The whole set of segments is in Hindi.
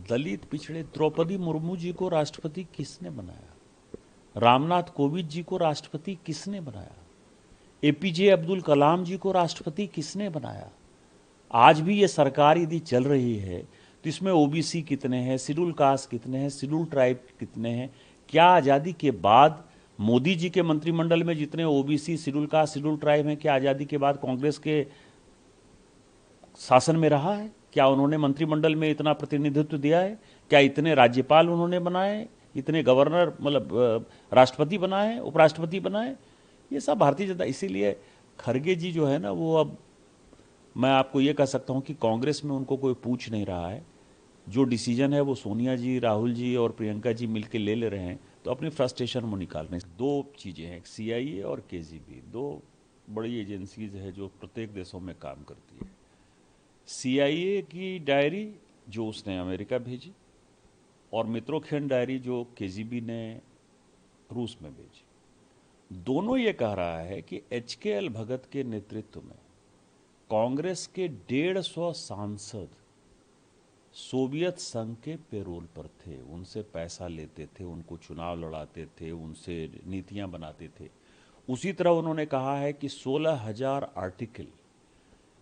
दलित पिछड़े द्रौपदी मुर्मू जी को राष्ट्रपति किसने बनाया? रामनाथ कोविंद जी को राष्ट्रपति किसने बनाया? एपीजे अब्दुल कलाम जी को राष्ट्रपति किसने बनाया? आज भी ये सरकार यदि चल रही है तो इसमें ओबीसी कितने हैं, शेड्यूल कास्ट कितने हैं, शेड्यूल ट्राइब कितने हैं? क्या आज़ादी के बाद मोदी जी के मंत्रिमंडल में जितने OBC, schedule caste, schedule tribe हैं, क्या आज़ादी के बाद कांग्रेस के शासन में रहा है? क्या उन्होंने मंत्रिमंडल में इतना प्रतिनिधित्व दिया है? क्या इतने राज्यपाल उन्होंने बनाए, इतने गवर्नर मतलब राष्ट्रपति बनाए, उपराष्ट्रपति बनाए? ये सब भारतीय जनता, इसीलिए खरगे जी जो है ना, वो अब मैं आपको ये कह सकता हूँ कि कांग्रेस में उनको कोई पूछ नहीं रहा है। जो डिसीजन है वो सोनिया जी, राहुल जी और प्रियंका जी मिलकर ले रहे हैं, तो अपनी फ्रस्ट्रेशन वो निकाल रहे हैं। दो चीज़ें हैं, सीआईए और केजीबी, दो बड़ी एजेंसीज है जो प्रत्येक देशों में काम करती है। सीआईए की डायरी जो उसने अमेरिका भेजी और मित्रोखिन डायरी जो केजीबी ने रूस में भेजी, दोनों ये कह रहा है कि एचकेएल भगत के नेतृत्व में कांग्रेस के 150 सांसद सोवियत संघ के पेरोल पर थे, उनसे पैसा लेते थे, उनको चुनाव लड़ाते थे, उनसे नीतियां बनाते थे। उसी तरह उन्होंने कहा है कि 16,000 आर्टिकल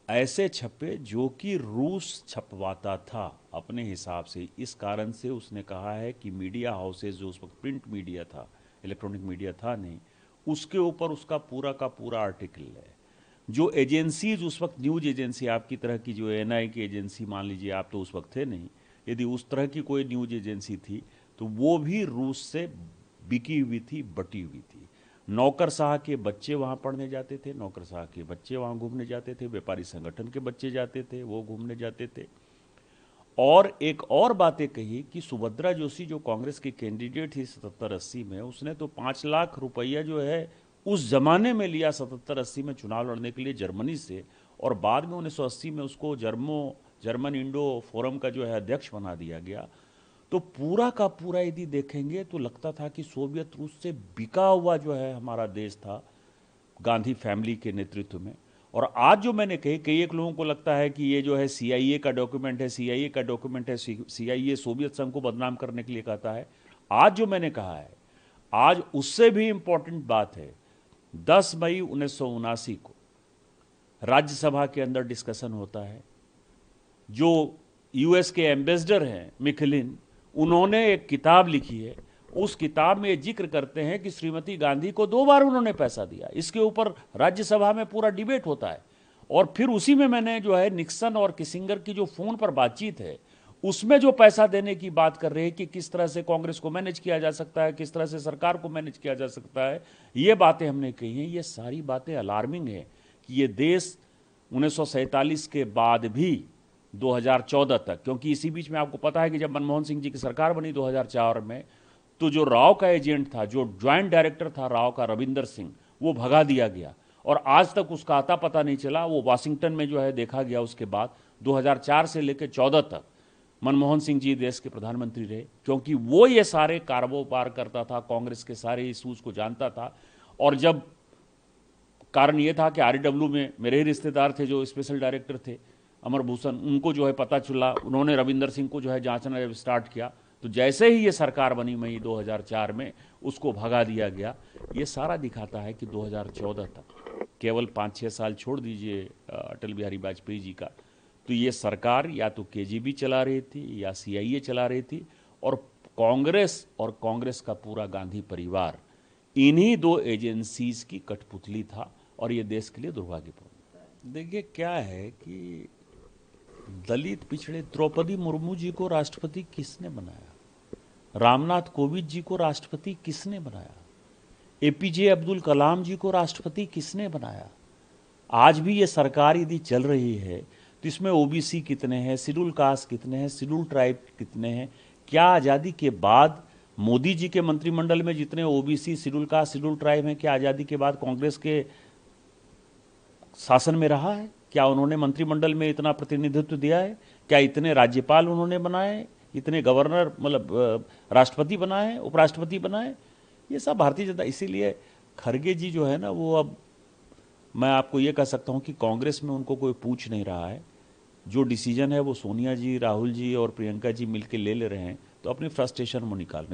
ऐसे छपे जो कि रूस छपवाता था अपने हिसाब से। इस कारण से उसने कहा है कि मीडिया हाउसेज जो उस वक्त प्रिंट मीडिया था, इलेक्ट्रॉनिक मीडिया था नहीं, उसके ऊपर उसका पूरा का पूरा आर्टिकल है। जो एजेंसीज उस वक्त, न्यूज एजेंसी आपकी तरह की, जो एनआई की एजेंसी मान लीजिए, आप तो उस वक्त थे नहीं, यदि उस तरह की कोई न्यूज एजेंसी थी तो वो भी रूस से बिकी हुई थी, बटी हुई थी। नौकरशाह के बच्चे वहाँ पढ़ने जाते थे, नौकरशाह के बच्चे वहाँ घूमने जाते थे, व्यापारी संगठन के बच्चे जाते थे, वो घूमने जाते थे। और एक और बातें कही कि सुभद्रा जोशी जो कांग्रेस की कैंडिडेट थी 77-80 में, उसने तो 5 लाख रुपया जो है उस जमाने में लिया 77-80 में चुनाव लड़ने के लिए जर्मनी से, और बाद में 1980 में उसको जर्मन इंडो फोरम का जो है अध्यक्ष बना दिया गया। तो पूरा का पूरा यदि देखेंगे तो लगता था कि सोवियत रूस से बिका हुआ जो है हमारा देश था गांधी फैमिली के नेतृत्व में। और आज जो मैंने कही, कई एक लोगों को लगता है कि ये जो है सीआईए का डॉक्यूमेंट है, सीआईए का डॉक्यूमेंट है, सीआईए सोवियत संघ को बदनाम करने के लिए कहता है। आज जो मैंने कहा है, आज उससे भी इंपॉर्टेंट बात है, 10 मई 1979 को राज्यसभा के अंदर डिस्कशन होता है। जो यूएस के एम्बेसडर हैं मिखलिन, उन्होंने एक किताब लिखी है। उस किताब में जिक्र करते हैं कि श्रीमती गांधी को 2 बार उन्होंने पैसा दिया। इसके ऊपर राज्यसभा में पूरा डिबेट होता है। और फिर उसी में मैंने जो है निक्सन और किसिंगर की जो फोन पर बातचीत है, उसमें जो पैसा देने की बात कर रहे हैं कि किस तरह से कांग्रेस को मैनेज किया जा सकता है, किस तरह से सरकार को मैनेज किया जा सकता है, ये बातें हमने कही हैं। ये सारी बातें अलार्मिंग है कि ये देश 1947 के बाद भी 2014 तक, क्योंकि इसी बीच में आपको पता है कि जब मनमोहन सिंह जी की सरकार बनी 2004 में, तो जो राव का एजेंट था, जो ज्वाइंट डायरेक्टर था राव का, रविंदर सिंह, वो भगा दिया गया और आज तक उसका आता पता नहीं चला। वो वाशिंगटन में जो है देखा गया। उसके बाद 2004 से लेकर 14 तक मनमोहन सिंह जी देश के प्रधानमंत्री रहे, क्योंकि वो ये सारे कारोबार करता था, कांग्रेस के सारे इशूज को जानता था। और जब कारण ये था कि आरडब्ल्यू में मेरे ही रिश्तेदार थे जो स्पेशल डायरेक्टर थे, अमर भूषण, उनको जो है पता चला, उन्होंने रविंदर सिंह को जो है जांचना जब स्टार्ट किया, तो जैसे ही ये सरकार बनी मई 2004 में, उसको भगा दिया गया। ये सारा दिखाता है कि 2014 तक, केवल 5-6 साल छोड़ दीजिए अटल बिहारी वाजपेयी जी का, तो ये सरकार या तो केजीबी चला रही थी या सीआईए चला रही थी। और कांग्रेस का पूरा गांधी परिवार इन्हीं 2 एजेंसीज की कठपुतली था, और ये देश के लिए दुर्भाग्यपूर्ण। देखिए क्या है कि दलित पिछड़े द्रौपदी मुर्मू जी को राष्ट्रपति किसने बनाया? रामनाथ कोविंद जी को राष्ट्रपति किसने बनाया? एपीजे अब्दुल कलाम जी को राष्ट्रपति किसने बनाया? आज भी ये सरकार यदि चल रही है तो इसमें ओबीसी कितने हैं, शेड्यूल कास्ट कितने हैं, शेड्यूल ट्राइब कितने हैं? क्या आज़ादी के बाद मोदी जी के मंत्रिमंडल में जितने OBC, schedule caste, schedule tribe हैं, क्या आज़ादी के बाद कांग्रेस के शासन में रहा है? क्या उन्होंने मंत्रिमंडल में इतना प्रतिनिधित्व दिया है? क्या इतने राज्यपाल उन्होंने बनाए, इतने गवर्नर मतलब राष्ट्रपति बनाए, उपराष्ट्रपति बनाए? ये सब भारतीय जनता, इसीलिए खरगे जी जो है ना, वो अब मैं आपको ये कह सकता हूँ कि कांग्रेस में उनको कोई पूछ नहीं रहा है। जो डिसीजन है वो सोनिया जी, राहुल जी और प्रियंका जी मिलकर ले रहे हैं, तो अपनी फ्रस्ट्रेशन वो निकाल रहे हैं।